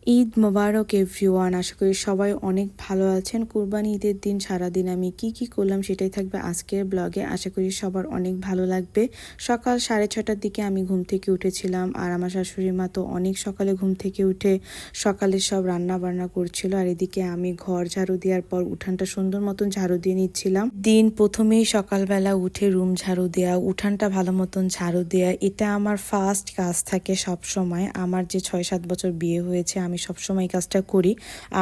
ঈদ মোবারক everyone. আশা করি সবাই অনেক ভালো আছেন। কুরবানি ঈদের দিন সারাদিন আমি কি করলাম সেটাই থাকবে আজকের ব্লগে। আশা করি সবার অনেক ভালো লাগবে। সকাল 6:30টার দিকে আমি ঘুম থেকে উঠেছিলাম, আর আমার শাশুড়ি মা তো অনেক সকালে ঘুম থেকে উঠে সকালে সব রান্না বান্না করছিল, আর এদিকে আমি ঘর ঝাড়ু দেওয়ার পর উঠানটা সুন্দর মতন ঝাড়ু দিয়ে নিচ্ছিলাম। দিন প্রথমেই সকালবেলা উঠে রুম ঝাড়ু দেওয়া, উঠানটা ভালো মতন ঝাড়ু দেওয়া, এটা আমার ফার্স্ট কাজ থাকে সব সময়। আমার যে 6-7 বছর বিয়ে হয়েছে আমি সবসময় এই কাজটা করি,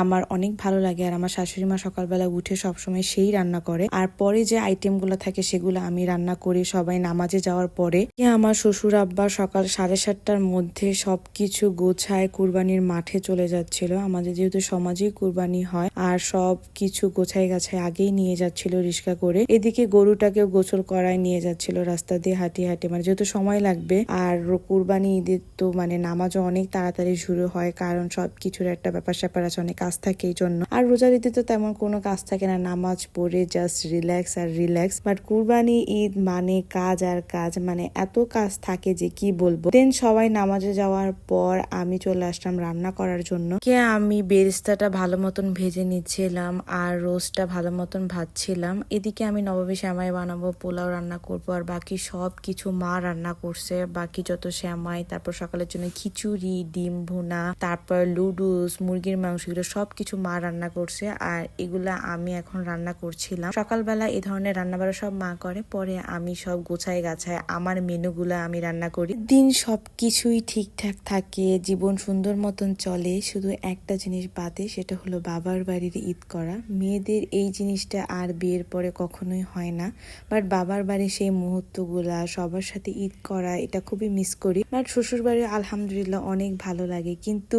আমার অনেক ভালো লাগে। আর আমার শাশুড়ি মা সকালবেলা উঠে সবসময় সেই রান্না করে, আর পরে যে আইটেমগুলো থাকে সেগুলো আমি রান্না করি সবাই নামাজে যাওয়ার পরে। আমার শ্বশুর আব্বা সকাল 7:30টার মধ্যে সবকিছু গোছায় কুরবানির মাঠে চলে যাচ্ছিল। আমাদের যেহেতু সমাজেই কুরবানি হয়, আর সব কিছু গোছায় গাছায় আগেই নিয়ে যাচ্ছিল রিক্সা করে। এদিকে গরুটাকেও গোসল করায় নিয়ে যাচ্ছিল রাস্তা দিয়ে হাঁটিয়ে হাঁটিয়ে, মানে যেহেতু সময় লাগবে। আর কুরবানি ঈদের তো মানে নামাজও অনেক তাড়াতাড়ি শুরু হয়, কারণ সবকিছুর একটা ব্যাপার স্যাপার আছে, অনেক কাজ থাকে এই জন্য। আর রোজার ঈদে তো তেমন কোনো কাজ থাকে না, নামাজ পড়ে জাস্ট রিল্যাক্স আর রিল্যাক্স। বাট কুরবানি ঈদ মানে কাজ আর কাজ, মানে এত কাজ থাকে যে কি বলবো। দেন সবাই নামাজে যাওয়ার পর আমি চলে আসলাম রান্না করার জন্য। আমি বেরেস্তাটা ভালো মতন ভেজে নিচ্ছিলাম আর রোস্টটা ভালো মতন ভাজছিলাম। এদিকে আমি নবাবী শ্যামাই বানাবো, পোলাও রান্না করবো, আর বাকি সব কিছু মা রান্না করছে। বাকি যত শ্যামাই, তারপর সকালের জন্য খিচুড়ি, ডিম ভুনা, তারপর লুডুস, মুরগির মাংস, এগুলো সবকিছু মা রান্না করছে, আর এগুলা আমি এখন রান্না করছিলাম। সকালবেলা এই ধরনের রান্না বাড়া সব মা করে, পরে আমি সব গোছায় গাছায় আমার মেনুগুলা আমি রান্না করি। দিন সবকিছুই ঠিকঠাক থাকে, জীবন সুন্দর মতন চলে, শুধু একটা জিনিস বাদে, সেটা হলো বাবার বাড়ির ঈদ করা। মেয়েদের এই জিনিসটা আর বিয়ের পরে কখনোই হয় না, বাট বাবার বাড়ির সেই মুহূর্তগুলা, সবার সাথে ঈদ করা, এটা খুবই মিস করি। বাট শ্বশুর বাড়ি আলহামদুলিল্লাহ অনেক ভালো লাগে, কিন্তু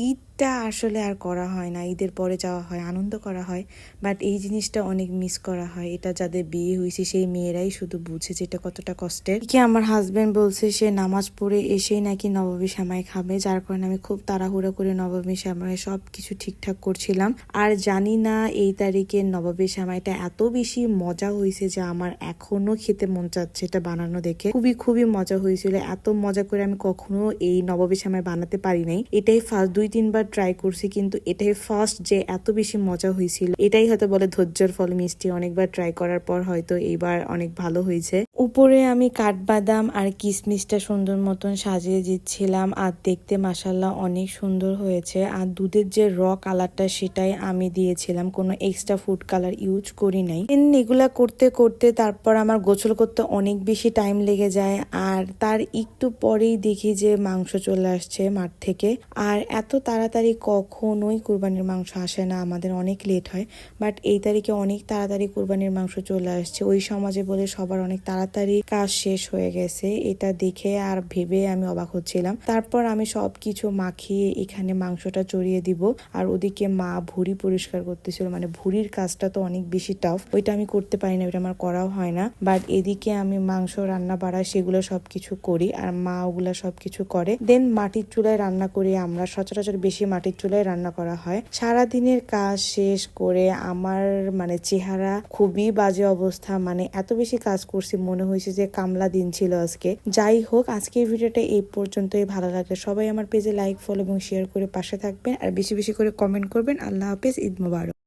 ঈদটা আসলে আর করা হয় না। ঈদের পরে যাওয়া হয়, আনন্দ করা হয়, বাট এই জিনিসটা অনেক মিস করা হয়। এটা যাদের বিয়ে হয়েছে সেই মেয়েরাই শুধু বুঝে যেটা কতটা কষ্টের। কি আমার হাজবেন্ড বলছে সে নামাজ পড়ে এসেই নাকি নবাবী শ্যামাই খাবে, যার কারণে আমি খুব তাড়াহুড়ো করে নবাবী শ্যামাই সব কিছু ঠিকঠাক করছিলাম। আর জানি না এই তারিখে নবাবী শ্যামাইটা এত বেশি মজা হয়েছে যে আমার এখনো খেতে মন চাচ্ছে এটা বানানো দেখে। খুবই মজা হয়েছিল, এত মজা করে আমি কখনো এই নবাবী শ্যামাই বানাতে পারি নাই। এটাই ফার্স্ট, 2-3বার ট্রাই করছি, কিন্তু এটাই ফার্স্ট যে এত বেশি মজা হয়েছিল। এটাই হয়তো বলে ধৈর্যের ফল মিষ্টি, অনেকবার ট্রাই করার পর হয়তো এইবার অনেক ভালো হয়েছে। উপরে আমি কাঠবাদাম আর কিশমিশটা সুন্দর মতন সাজিয়ে দিচ্ছিলাম, আর দেখতে মাশাল্লাহ অনেক সুন্দর হয়েছে। আর দুধের যে কালারটা সেটাই আমি দিয়েছিলাম, কোনো এক্সট্রা ফুড কালার ইউজ করি নাই। এগুলা করতে করতে তারপর আমার গোসল করতে অনেক বেশি টাইম লেগে যায়, আর তার একটু পরেই দেখি যে মাংস চলে আসছে মাঠ থেকে। আর এত তাড়াতাড়ি কখনোই কুরবানির মাংস আসে না, আমাদের অনেক লেট হয়, বাট এই তারিখে অনেক তাড়াতাড়ি কুরবানির মাংস চলে আসছে। ওই সমাজে বলে সবার অনেক তাড়াতাড়ি কাজ শেষ হয়ে গেছে, এটা দেখে আর ভেবে আমি অবাক হচ্ছিলাম। তারপর আমি সবকিছু মাখিয়ে এখানে মাংসটা চড়িয়ে দিব, আর ওদিকে মা ভুঁড়ি পরিষ্কার করতেছিল। মানে ভুঁড়ির কাজটা তো অনেক বেশি টাফ, ওইটা আমি করতে পারি না, ওইটা আমার করাও হয় না। বাট এদিকে আমি মাংস রান্না বাড়া সেগুলো সবকিছু করি, আর মা ওগুলা সবকিছু করে। দেন মাটির চুলায় রান্না করি, আমরা সচরাচর বেশি মাটির চুলায় রান্না করা হয়। সারাদিনের কাজ শেষ করে আমার মানে চেহারা খুবই বাজে অবস্থা, মানে এত বেশি কাজ করছি মনে হয়েছে যে কামলা দিন ছিল আজকে। যাই হোক, আজকের ভিডিওটা এই পর্যন্তই। ভালো লাগলে সবাই আমার পেজে লাইক, ফলো এবং শেয়ার করে পাশে থাকবেন, আর বেশি বেশি করে কমেন্ট করবেন। আল্লাহ হাফেজ, ঈদ মোবারক।